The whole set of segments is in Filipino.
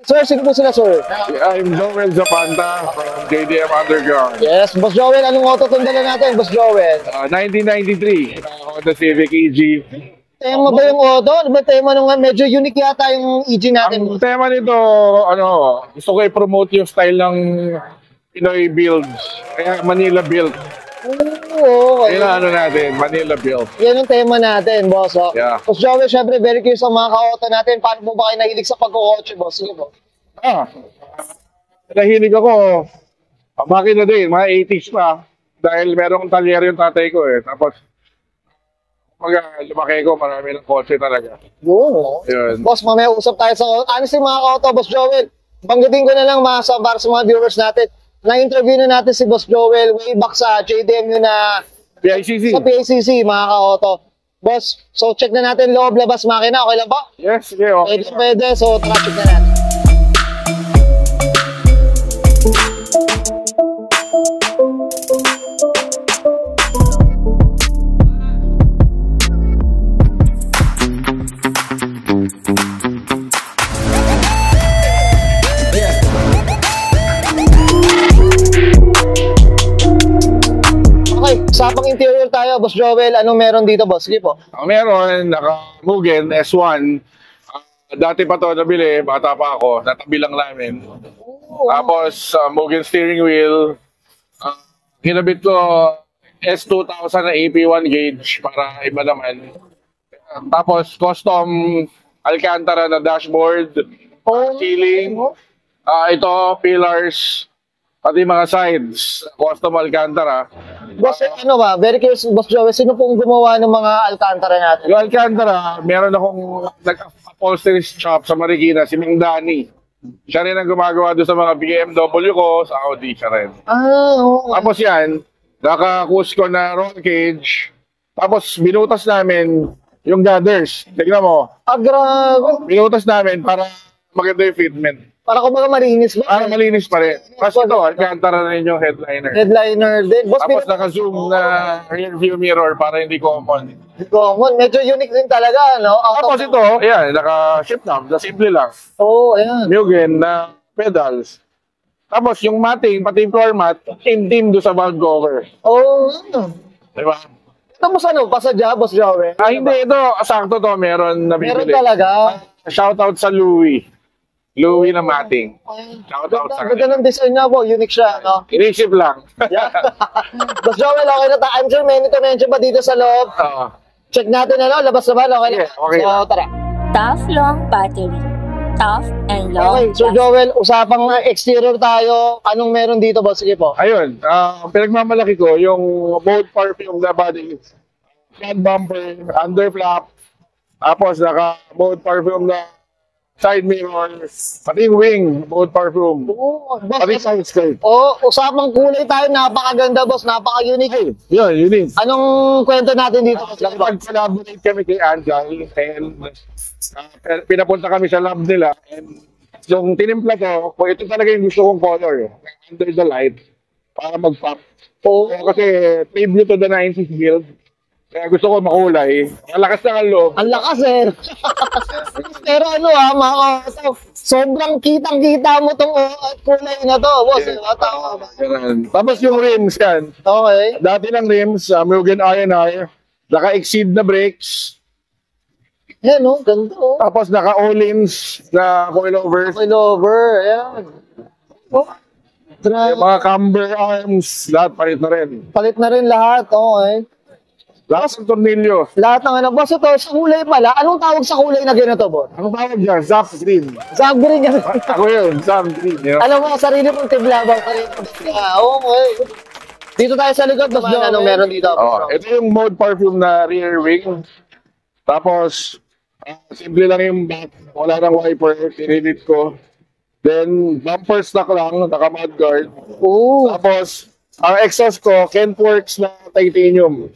Sir, sino po sila, sir? I'm Joel Zapanta from JDM Underground. Yes, Boss Joel, anong auto itong dala natin, Boss Joel? 1993, Honda Civic EG. Tema ba yung auto? Ano ba tema nung medyo unique yata yung EG natin? Ang tema nito, gusto ko i-promote yung style ng Pinoy builds. Kaya Manila build. Oo, okay. Yun natin, Manila build. Yan yung tema natin, boss. Oh. Yeah. Boss Joel, syempre, very curious sa mga ka-auto natin. Paano po ba kayo nahilig sa pagkukotse, boss? Sige po. Nahilig ako. Ang makina din, mga 80s pa. Dahil merong talyer yung tatay ko eh. Tapos, lumaki ko, marami ng kotse talaga. Yun. Boss, mamaya usap tayo sa honestly mga ka-auto, Boss Joel. Banggitin ko na lang para sa mga viewers natin. Na-interview na natin si Boss Joel way back sa JDM yun na PICC. sa PICC, mga ka-auto. Boss, so check na natin loob, labas, makina. Okay lang ba? Yes, okay, okay. Pwede. So, tara, check na natin. Usapang interior tayo, Boss Joel. Anong meron dito, boss? Sige po. Meron, naka-Mugen S1. Dati pa to nabili, bata pa ako. Natabi lang namin. Tapos, Mugen steering wheel. Hinabit ko S2000 na AP1 gauge para iba naman. Tapos, custom Alcantara na dashboard. Ceiling. Ito, pillars. Pati mga sides. Custom Alcantara. Boss, ano ba? Very curious, Boss Joel. Sino pong gumawa ng mga Alcantara natin? Yung Alcantara, meron akong nag-upholstery shop sa Marikina, si Ming Dani. Siya rin ang gumagawa doon sa mga BMW ko, sa Audi siya rin. Oo. Tapos yan, naka-Cusco na roll cage. Tapos binutas namin yung gathers. Tignan mo. Grabe. Binutas namin para maganda yung fitment. Para kumbaga malinis ba? Para malinis pa rin. Kasi ito, Alcantara na rin yung headliner. Headliner din. Boss, Tapos naka-zoom na rear view mirror para hindi common. common. Medyo unique din talaga, no? Tapos ito, yan, naka-shift knob. Simple lang. Oo, ayan. Mugen na pedals. Tapos yung matting, pati yung floor mat, team doon sa valve cover. Oo. Diba? Tapos ano, pasadya, Boss Joel? Hindi, ito, sakto to, meron nabibili. Meron talaga. Shoutout sa Louie. Louie na matting. Shoutout sa Ganda kanya. ng design niya po, unique siya, no? Inisip lang. Yeah. Boss Joel, okay na tayo. I'm sure may to-mention pa dito sa loob. Oo. Check natin, ano? Labas naman, okay na. Yeah, okay. So, tara. Tough long battery. Tough and long. Okay, Sir Joel, usapang exterior tayo. Anong meron dito, boss? Sige po. Ayun, pinagmamalaki ko yung mode perfume na body. Front bumper, under flap. Tapos naka-mode perfume na side mirror. Pati yung wing, mode perfume. Oo, boss. Pati side skirt. Usapang kulay tayo. Napakaganda, boss. Napaka-unique. Yun, yun yun. Anong kwento natin dito? Nag-collaborate kami kay Angel and pinapunta kami sa lab nila and yung tinimpla ko, ito talaga yung gusto kong color under the light para mag-pop. Kasi tribute to the 90s build. Kaya gusto ko makulay. Malakas na ang loob. Ang lakas, eh. Pero ano, mga ka-auto, sobrang kitang-kita mo tong kulay na to, boss. Tama ba? Tapos yung rims yan. Okay. Dati ng rims, Mugen R&R. Naka-exceed na brakes. Yan, ganda, Tapos naka-O-lins na coilovers. Coilover, ayan. Yung mga camber arms, lahat palit na rin. Palit na rin lahat, okay. Lahat ng tornilyo. Lahat ng ano. Boss, ito, sa kulay pala, anong tawag sa kulay na ganito, boss? Anong tawag dyan? Zap green. Zap green yan. Ako yun, Zap green. You know? Alam mo, sarili mong tiblabang sarili mong tiblabang. Okay. Dito tayo sa likod, boss. Anong meron dito? Ito yung mode perfume na rear wing. Tapos, simple lang yung back. Wala nang wiper. Tinilid ko. Then, bumper stock lang. Naka-mudguard. Tapos, ang exhaust ko, Kentworks na titanium.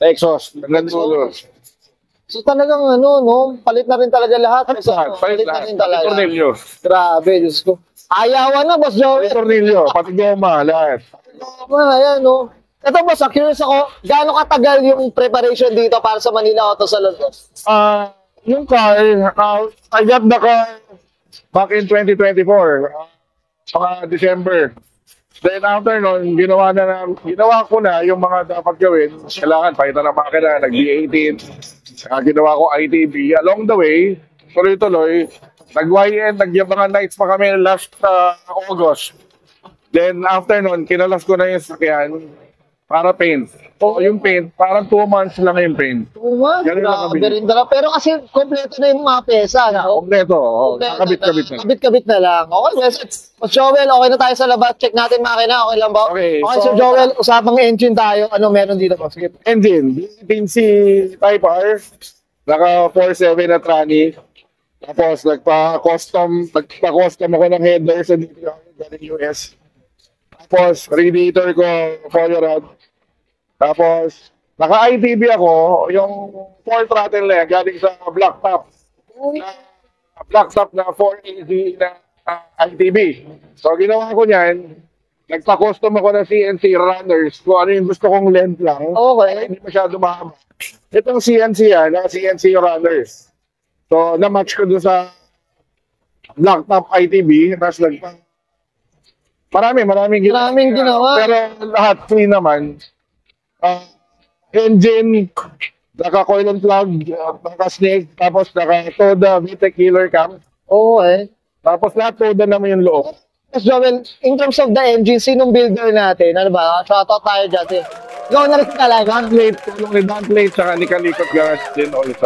Exhaust. Naglandulo. So talagang palit na rin talaga lahat. Palit na lahat. rin talaga. Tornilyo. Grabe, Diyos ko. Ayawan na, Boss Joey. Tornilyo. Pati goma, lahat. Ayan, Ito, boss, curious ako, gaano katagal yung preparation dito para sa Manila Auto Salon? Yung car, I got the car back in 2024, mga December. Then after nun, ginawa ko na yung mga dapat gawin. Kailangan, pahitan ng makina, nag-D18. Ginawa ko ITB. Along the way, tuloy-tuloy, nag-YN, mga nights pa kami last August. Then after nun, kinalas ko na yung sakyan para paint. So yung paint, parang 2 months lang yung paint. 2 months? Ganun lang Grabe rin talaga. Pero kasi kompleto na yung mga pesa. No? Kompleto, kakabit-kabit na. Kabit-kabit na lang. Okay, Boss Joel, okay na tayo sa labas. Check natin makina. Okay lang ba? Okay, So Joel, usapang engine tayo. Ano meron dito, boss? Sige. Engine, B15C Type R, naka 4.7 na tranny. Tapos nagpa-custom ako ng header sa galing US. Tapos radiator ko, follow rod. Tapos naka-ITB ako, yung 4 throttle leg galing sa black top. Black top na 4AZ na ITB. So ginawa ko niyan, nagpa-custom ako ng CNC runners kung ano yung gusto kong length lang. Okay. Hindi masyado mahaba. Itong CNC CNC runners. So na-match ko doon sa black top ITB, tapos maraming ginawa. Pero lahat free naman. Engine, naka-coil and plug, naka-snake, tapos naka-Toda VTEC killer cam. Okay. Tapos lahat Toda naman yung loob. Boss Joel, in terms of the engine, sinong builder natin? Ano ba? Shoutout tayo dyan. Ikaw na rin talaga. Tulong ni Don Plate, saka ni Kalikot Garage din also.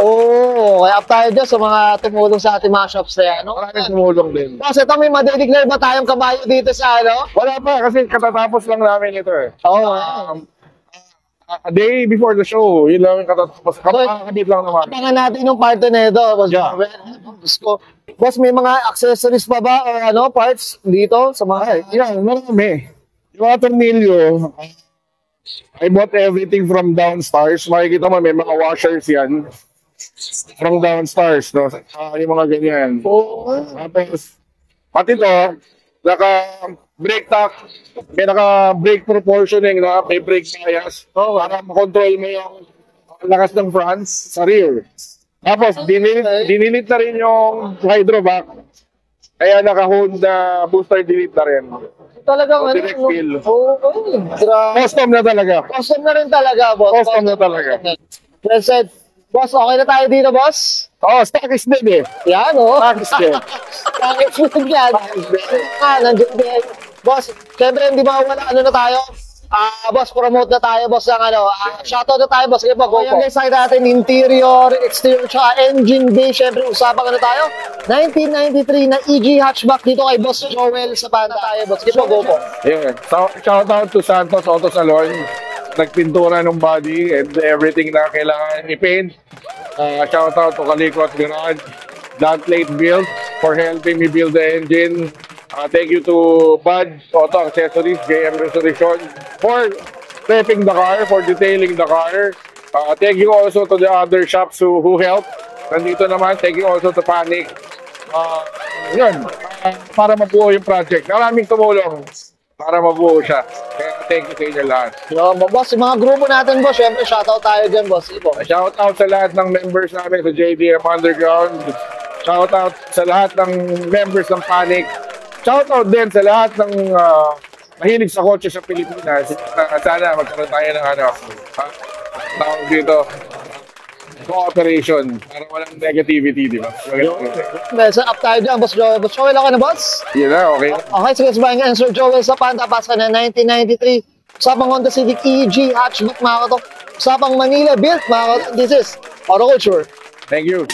Kaya up tayo dyan sa mga tumulong sa ating mga shops na yan. No? Maraming tumulong din. Boss, ito may madedeclare ba tayong kabayo dito sa ano? Wala pa, kasi katatapos lang namin ito eh. A day before the show, yun lang yung katatapos. Kakabit lang naman. Abangan natin yung part na ito, Boss Joel. Boss, may mga accessories pa ba o ano, parts dito sa mga... Yan, marami. Yung mga tornilyo, I bought everything from Downstars. Makikita mo, may mga washers yan. From Downstars, no? Yung mga ganyan. Tapos, pati to, naka-brake tack, may naka-brake proportioning na may brake bias. Para makontrol mo yung lakas ng fronts sa rear. Tapos, dinilit na rin yung hydrovac. Kaya naka-Honda booster delete na rin. Talagang Direct feel. Custom na talaga. Custom na rin talaga, boss. Custom na talaga. Well said. Boss, okay na tayo dito, boss? Stock is dead eh. Yan, Stock is dead. Stock is dead yan. Nandiyan din. Boss, syempre hindi mawala ano na tayo. Boss, promote na tayo, boss, ng ano. Shoutout na tayo, boss. Sige po, go po. Guys, nakita natin interior, exterior, tsaka engine bay. Syempre, usapang ano tayo? 1993 na EG hatchback dito kay Boss Joel sa Panda tayo, boss. Sige po, go po. Yeah. So, shout out to Santos Auto Salon. Nagpintura ng body and everything na kailangan i-paint. Shout out to Kalikot Garage, Don Plate Build for helping me build the engine. Thank you to Bud Auto Accessories, JM Restoration for prepping the car, for detailing the car. Thank you also to the other shops who helped. Nandito naman, thank you also to Panic. Para mabuo yung project. Maraming tumulong para mabuo siya. Kaya thank you sa inyo lahat. Boss, yung mga grupo natin, boss, syempre, shoutout tayo dyan, boss. Shout out sa lahat ng members namin sa JDM Underground. Shout out sa lahat ng members ng Panic. Shout out din sa lahat ng mahilig sa kotse sa Pilipinas. Sana magkaroon tayo ng tawag dito, cooperation para walang negativity, di ba? Sa up tayo dyan, boss Joel. Boss Joel, okay na, boss? Yun na, okay. Okay, sige, sabahin ka, Sir Joel sa Panda, pass ka na 1993. Usapang Honda Civic EG hatchback, mga kato. Usapang Manila built, mga kato. This is Auto Culture. Thank you.